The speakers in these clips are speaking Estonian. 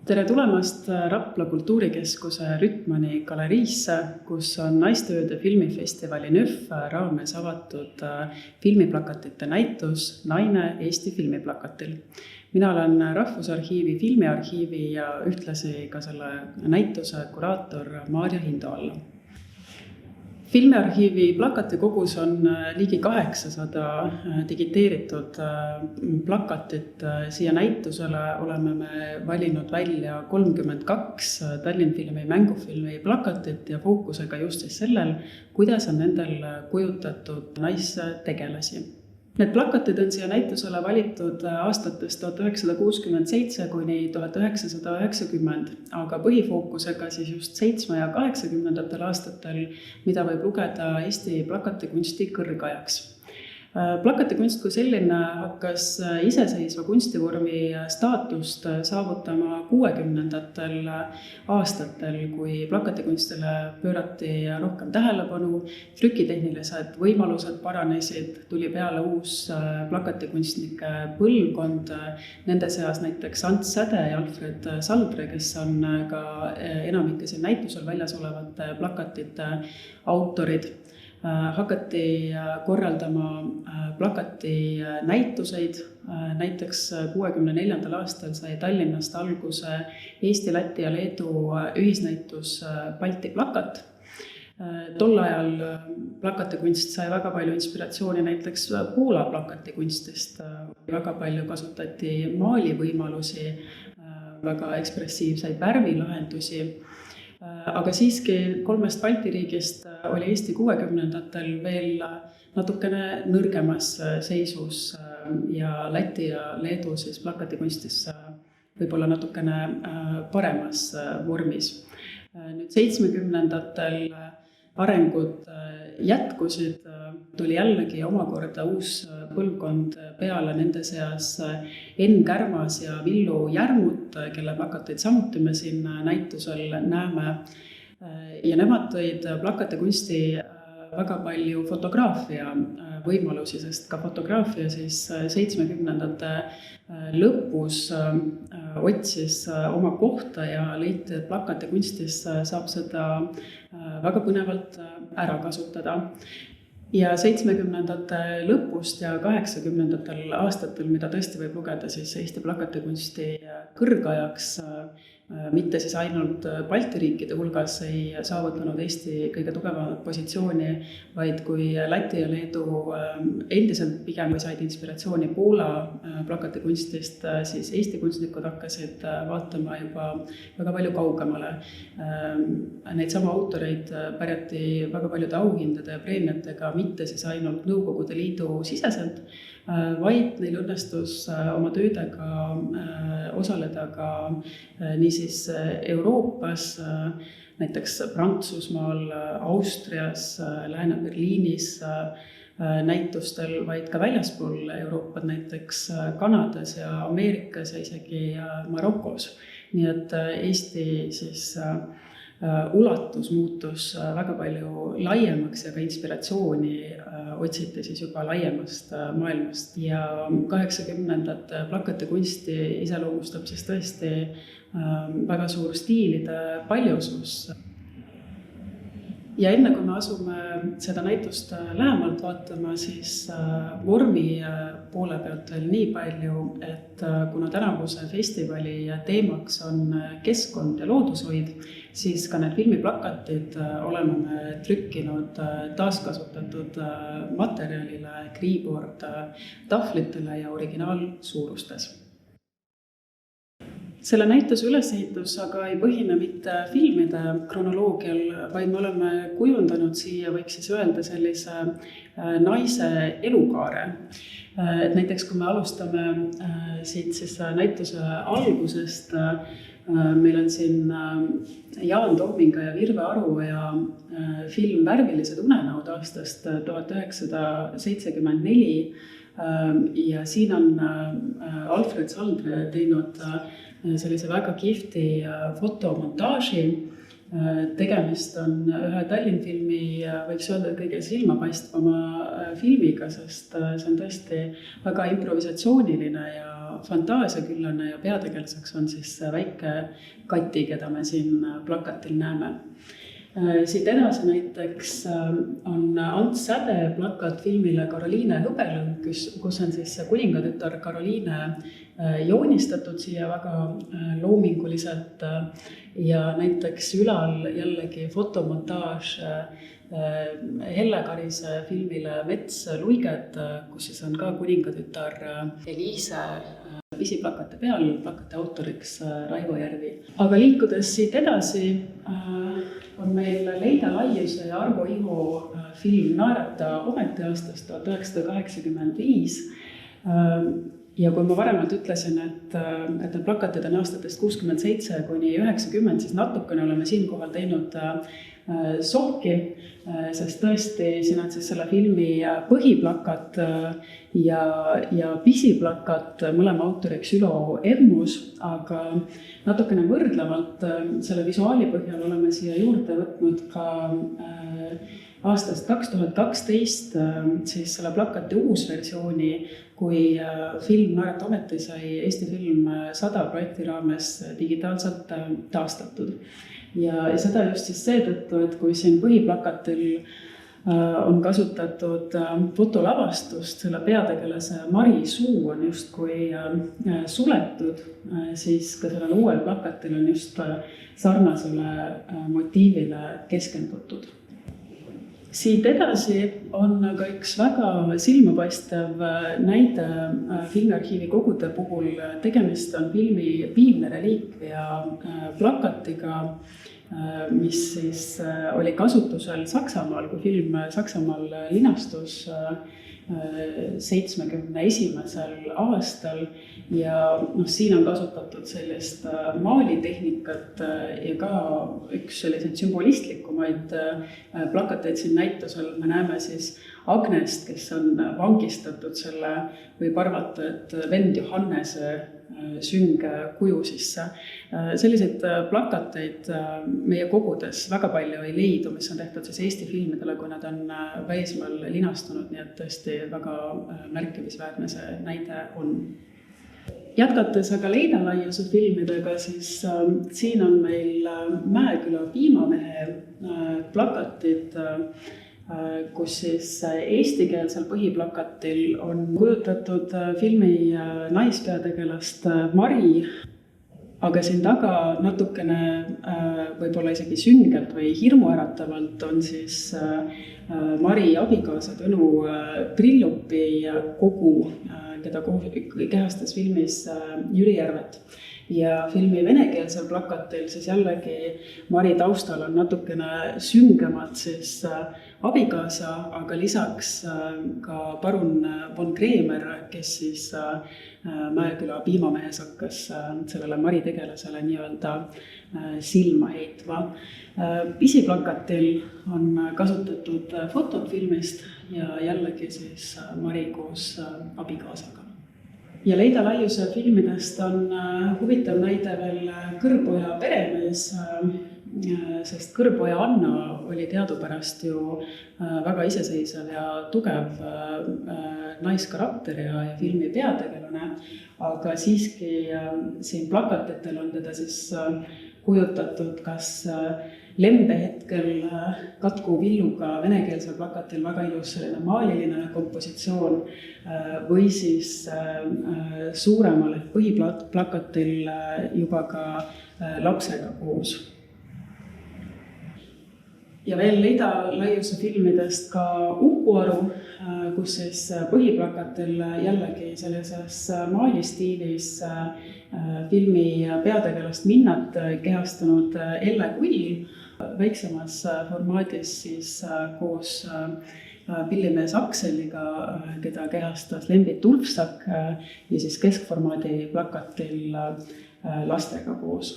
Tere tulemast Rapla Kultuurikeskuse Rütmani galeriisse, kus on Naistööde filmifestivali NÜF raames avatud filmiplakatite näitus Naine Eesti filmiplakatil. Mina olen Rahvusarhiivi filmiarhiivi ja ühtlasi ka selle näituse kuraator Maarja Hindoalla. Filmiarhiivi plakatikogus on ligi 800 digiteeritud plakatit. Siia näitusele oleme me valinud välja 32 Tallinnfilmi mängufilmi plakatit ja fookusega just sellel, kuidas on nendel kujutatud naistegelasi. Need plakatid on siia näitusele valitud aastatest 1967 kuni 1990, aga põhifookusega siis just 7- ja 80-ndatel aastatel, mida võib lugeda Eesti plakatikunsti kõrgajaks. Plakatikunst kui selline hakkas iseseisva kunstivormi staatust saavutama 60-ndatel aastatel, kui plakatikunstile pöörati rohkem tähelepanu, trükitehnilised võimalused paranesid, tuli peale uus plakatikunstnike põlvkond, nende seas näiteks Ants Säde ja Alfred Saldre, kes on ka enamike siin näitusel väljas olevate plakatite autorid. Hakati korraldama plakati näituseid. Näiteks 64. aastal sai Tallinnast alguse Eesti, Läti ja Leedu ühisnäitus Balti plakat. Tol ajal plakatikunst sai väga palju inspiratsiooni näiteks Poola plakatikunstist. Väga palju kasutati maalivõimalusi, väga ekspressiivseid värvilahendusi. Aga siiski 3 Balti riigist oli Eesti 60-ndatel veel natukene nõrgemas seisus ja Läti ja Leedu siis plakatikunstis võib-olla natukene paremas vormis. Nüüd 70-ndatel arengud jätkusid, tuli jällegi omakorda uus põlvkond peale, nende seas Enn Kärmas ja Villu Järmut, kelle plakateid samuti me siin näitusel näeme. Ja nemad tõid plakatikunsti väga palju fotograafia võimalusi, sest ka fotograafia siis 70-ndate lõpus otsis oma kohta ja leiti, et plakatikunstis saab seda väga põnevalt ära kasutada. Ja 70-ndate lõpust ja 80-ndatel aastatel, mida tõesti võib lugeda siis Eesti plakatikunsti kõrgajaks, mitte siis ainult Balti riikide hulgas ei saavutanud Eesti kõige tugevamat positsiooni, vaid kui Läti ja Leedu endiselt pigem said inspiratsiooni Poola plakatikunstist, siis Eesti kunstnikud hakkasid vaatama juba väga palju kaugemale. Neid sama autoreid pärjati väga paljude auhindade ja preemiatega, mitte siis ainult Nõukogude Liidu siseselt, vaid neil õnnestus oma töödega osaleda ka niisiis Euroopas, näiteks Prantsusmaal, Austrias, Lääne-Berliinis näitustel, vaid ka väljaspool Euroopat, näiteks Kanadas ja Ameerikas ja isegi Marokos. Nii et Eesti siis ulatus muutus väga palju laiemaks ja ka inspiratsiooni otsiti siis juba laiemast maailmast. Ja 80-ndate plakatikunsti iseloomustab siis tõesti väga suur stiilide paljusus. Ja enne kui me asume seda näitust lähemalt vaatama, siis vormi poole pealt veel nii palju, et kuna tänavuse festivali teemaks on keskkond ja loodushoid, siis ka need filmiplakatid oleme me trükkinud taaskasutatud materjalile, kriiboard tahvlitele ja originaalsuurustes. Selle näituse ülesehitus aga ei põhine mitte filmide kronoloogial, vaid me oleme kujundanud siia, võiks siis öelda, sellise naise elukaare. Et näiteks kui me alustame siit siis näituse algusest, meil on siin Jaan Tomminga ja Virve Aruoja film Värvilised unenäod aastast 1974 ja siin on Alfred Saldre teinud sellise väga kihvti fotomontaaži Tegemist on ühe Tallinn filmi, võiks öelda, kõige silmapaistvama filmiga, sest see on tõesti väga improvisatsiooniline ja fantaasiaküllane ja peategelaseks on siis väike Kati, keda me siin plakatil näeme. Siit edasi näiteks on Ants Säde plakat filmile Karoliine hõbelõng, kus on siis kuningatütar Karoliine joonistatud siia väga loominguliselt ja näiteks ülal jällegi fotomontaaž Helle Karise filmile Mets luiged, kus siis on ka kuningatütar Eliise pisiplakate peal, plakate autoriks Raivo Järvi. Aga liikudes siit edasi on meil Leida Laiuse ja Arvo Iho film Naerata ometi aastast 1985. Ja kui ma varemalt ütlesin, et need plakatid on aastatest 67 kuni 90, siis natukene oleme siinkohal teinud sohki, sest tõesti siin on siis selle filmi põhiplakat ja pisiplakat, mõlema autoriks Ülo Emmus, aga natukene võrdlemalt selle visuaali põhjal oleme siia juurde võtnud ka aastast 2012 siis selle plakati uusversiooni, kui film Naerata ometi sai Eesti Film 100 projekti raames digitaalselt taastatud. Ja seda just siis seetõttu, et kui siin põhiplakatil on kasutatud fotolavastust, selle peategelase Mari suu on justkui suletud, siis ka sellel uuel plakatil on just sarnasele motiivile keskendutud. Siit edasi on aga üks väga silmapaistev näide Filmiarhiivi kogude puhul. Tegemist on filmi Viimne reliikvia plakatiga, mis siis oli kasutusel Saksamaal, kui film Saksamaal linastus 71. aastal ja siin on kasutatud sellist maalitehnikat ja ka üks selliseid sümbolistlikumaid plakateid siin näitusel. Me näeme siis Agnest, kes on vangistatud selle, võib arvata, et vend Johannese sünge kuju sisse. Selliseid plakateid meie kogudes väga palju ei leidu, mis on tehtud siis Eesti filmidele, kui nad on välismaal linastunud, nii et tõesti väga märkimisväärne see näide on. Jätkates aga Leida Laiuse filmidega, siis siin on meil Mäeküla piimamehe plakatid, kus siis eestikeelsel põhiplakatil on kujutatud filmi naispeategelast Mari, aga siin taga natukene võib-olla isegi süngelt või hirmuäratavalt on siis Mari abikaasa Tõnu Prillupi kogu, keda kehastas filmis Jüri Järvet. Ja filmi venekeelsel plakatil siis jällegi Mari taustal on natukene süngemad siis abikaasa, aga lisaks ka parun von Kreemer, kes siis Mäeküla piimamehes hakkas sellele Mari tegelasele nii-öelda silma heitva. Pisiplakatil on kasutatud fotod filmist ja jällegi siis Mari koos abikaasaga. Ja Leida Laiuse filmidest on huvitav näide veel Kõrboja peremees, sest Kõrboja Anna oli teadupärast ju väga iseseisev ja tugev naiskarakter ja filmi peategelane, aga siiski siin plakatitel on teda siis kujutatud kas lembehetkel Katku Villuga venekeelsel plakatil väga ilus selline maaliline kompositsioon või siis suuremal põhiplakatil juba ka lapsega koos. Ja veel Leida Laiuse filmidest ka Uku-Aru, kus siis põhiplakatil jällegi sellises maalistiilis filmi peategelast Minnat kehastanud Elle Kull, väiksemas formaadis siis koos pillimees Akseliga, keda kehastas Lembit Ulfsak ja siis keskformaadi plakatil lastega koos.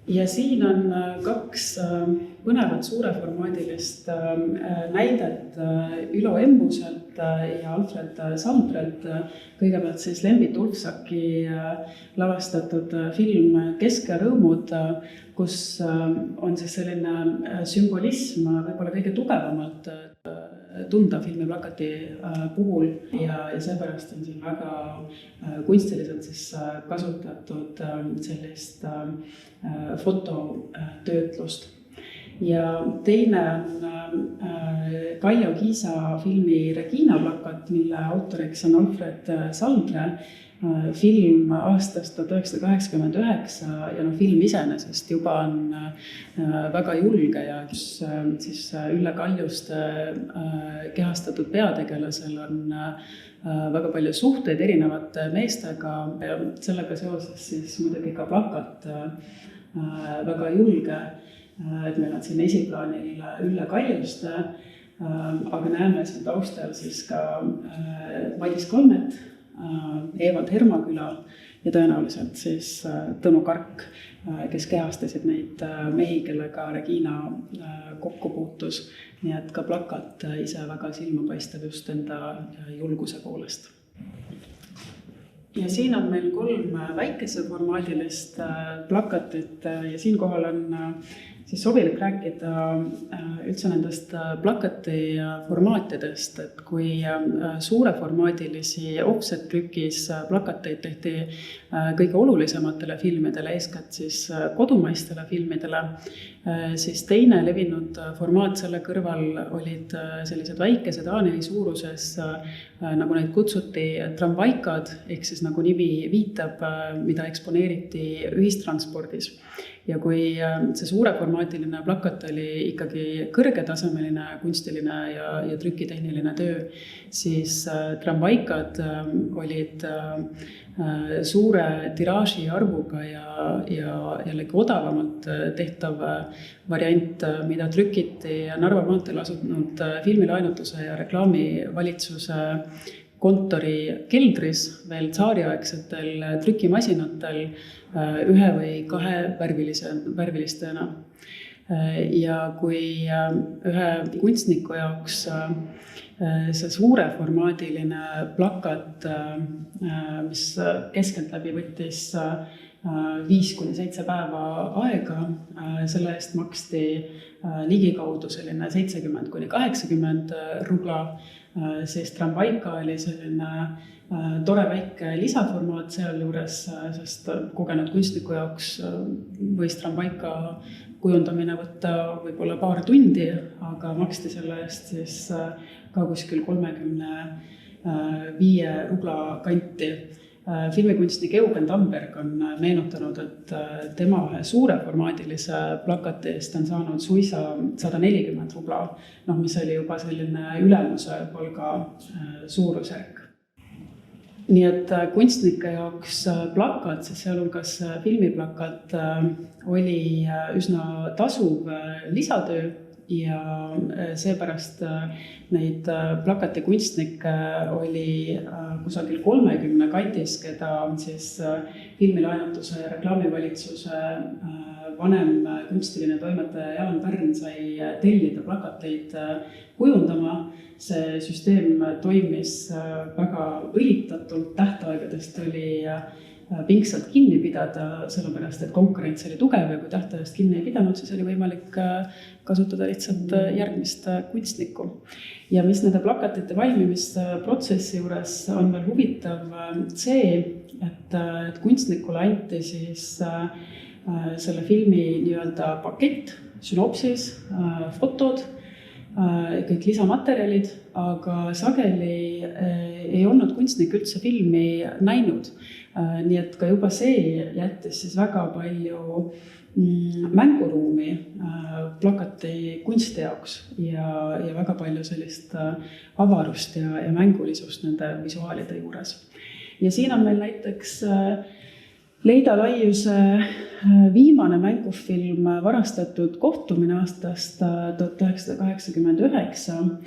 ja siin on kaks põnevat suureformaadilist näidet Ülo Emmuselt ja Alfred Sandbrelt. Kõigepealt siis Lembit Ulfsaki lavastatud film Kesk ja rõõmud, kus on siis selline sümbolism võib-olla kõige tugevamalt tunda filmiplakati puhul ja seepärast on siin väga kunstiliselt siis kasutatud sellist fototöötlust. Ja teine on Kaio Kiisa filmi Regina plakat, mille autoriks on Alfred Sandre. Film aastast 1989 ja film iseenesest juba on väga julge ja kus siis Ülle Kaljuste kehastatud peategelasel on väga palju suhteid erinevate meestega ja sellega seoses siis muidugi ka plakat väga julge, et meil on siin esiplaanil Ülle Kaljuste, aga näeme siin taustal siis ka Madis Kolmet, Evald Hermaküla ja tõenäoliselt siis Tõnu Kark, kes kehastasid neid mehi, kellega Regina kokku puutus. Nii et ka plakat ise väga silmapaistev just enda julguse poolest. Ja siin on meil 3 väikeseformaadilist plakatit ja siinkohal on siis sobilik rääkida üldse nendest plakati formaatidest, et kui suureformaadilisi offset-trükis plakateid tehti kõige olulisematele filmidele, eeskätt siis kodumaistele filmidele, siis teine levinud formaat selle kõrval olid sellised väikesed A4 suuruses, nagu neid kutsuti tramvaikad, ehk siis nagu nimi viitab, mida eksponeeriti ühistranspordis. Ja kui see suureformaatiline plakat oli ikkagi kõrgetasemeline kunstiline ja trükitehniline töö, siis tramvaikad olid suure tiraaži arvuga ja jällegi odavamalt tehtav variant, mida trükiti Narva maanteel asunud filmilainutuse ja reklaamivalitsuse kontori keldris veel tsaariaegsetel trükimasinatel 1 või 2 värvilistena. Ja kui ühe kunstniku jaoks see suureformaadiline plakat, mis keskeltläbi võttis 5-7 päeva aega, selle eest maksti ligikaudu selline 70-80 rubla, siis tramvaika oli selline tore väike lisaformaat seal juures, sest kogenud kunstniku jaoks võis tramvaika kujundamine võtta võib-olla paar tundi, aga maksti selle eest siis ka kuskil 35 rubla kanti. Filmikunstnik Eugen Tamberg on meenutanud, et tema ühe suureformaadilise plakati eest on saanud suisa 140 rubla, mis oli juba selline ülemuse palga suurusjärk. Nii et kunstnike jaoks plakat, sealhulgas filmiplakat, oli üsna tasuv lisatöö ja seepärast neid plakati kunstnikke oli kusagil 30 kandis, keda siis filmilainutuse ja reklaamivalitsuse vanem kunstiline toimetaja Jaan Pärn sai tellida plakateid kujundama. See süsteem toimis väga õlitatult, tähtaegadest oli pingsalt kinni pidada, sellepärast et konkurents oli tugev ja kui tähtajast kinni ei pidanud, siis oli võimalik kasutada lihtsalt järgmist kunstnikku. Ja mis nende plakatite valmimisprotsessi juures on veel huvitav see, et kunstnikule anti siis selle filmi nii-öelda pakett, sünopsis, fotod, kõik lisamaterjalid, aga sageli ei olnud kunstnik üldse filmi näinud. Nii et ka juba see jättis siis väga palju mänguruumi plakati kunsti jaoks ja väga palju sellist avarust ja mängulisust nende visuaalide juures. Ja siin on meil näiteks Leida Laiuse viimane mängufilm Varastatud kohtumine aastast 1989,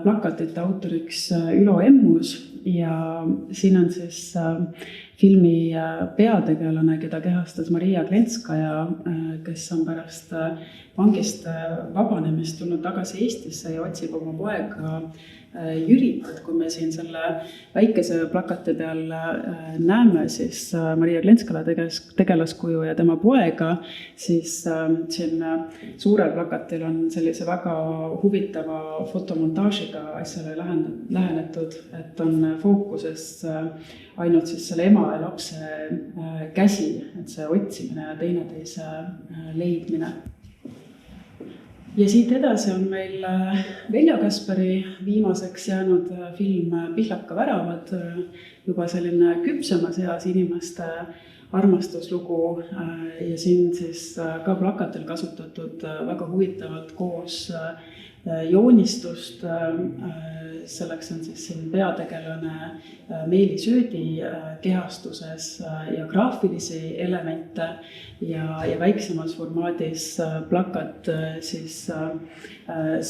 plakatite autoriks Ülo Emmus ja siin on siis filmi peategelane, keda kehastas Maria Glenskaja, kes on pärast vangist vabanemist tulnud tagasi Eestisse ja otsib oma poega Jürit. Et kui me siin selle väikese plakati peal näeme, siis Maria Glenskaja tegelaskuju ja tema poega, siis siin suurel plakatil on sellise väga huvitava fotomontaažiga asjale lähenetud, et on fookuses ainult siis selle ema ja lapse käsi, et see otsimine ja teineteise leidmine. Ja siit edasi on meil Veljo Kasperi viimaseks jäänud film Pihlaka väravad, juba selline küpsemas eas inimeste armastuslugu ja siin siis ka plakatil kasutatud väga huvitavalt koos joonistust. Selleks on siis siin peategelane Meelis Öödi kehastuses ja graafilisi elemente ja väiksemas formaadis plakat siis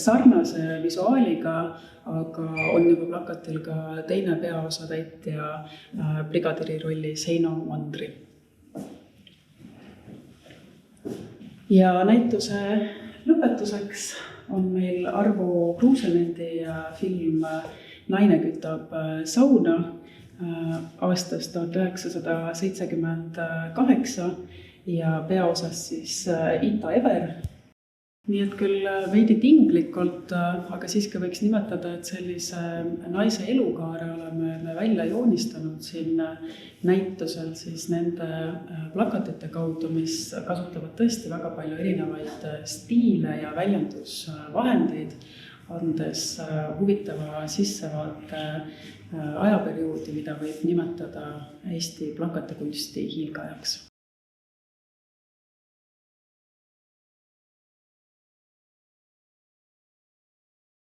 sarnase visuaaliga, aga on juba plakatil ka teine peaosatäitja brigadiri rollis Heino Mandri. Ja näituse lõpetuseks on meil Arvo Kruusemendi film Naine kütab sauna aastast 1978 ja peaosas siis Ita Ever. Nii et küll veidi tinglikult, aga siiski võiks nimetada, et sellise naise elukaare oleme me välja joonistanud siin näitusel siis nende plakatite kaudu, mis kasutavad tõesti väga palju erinevaid stiile ja väljendusvahendeid, andes huvitava sissevaate ajaperioodi, mida võib nimetada Eesti plakatikunsti hiilgajaks.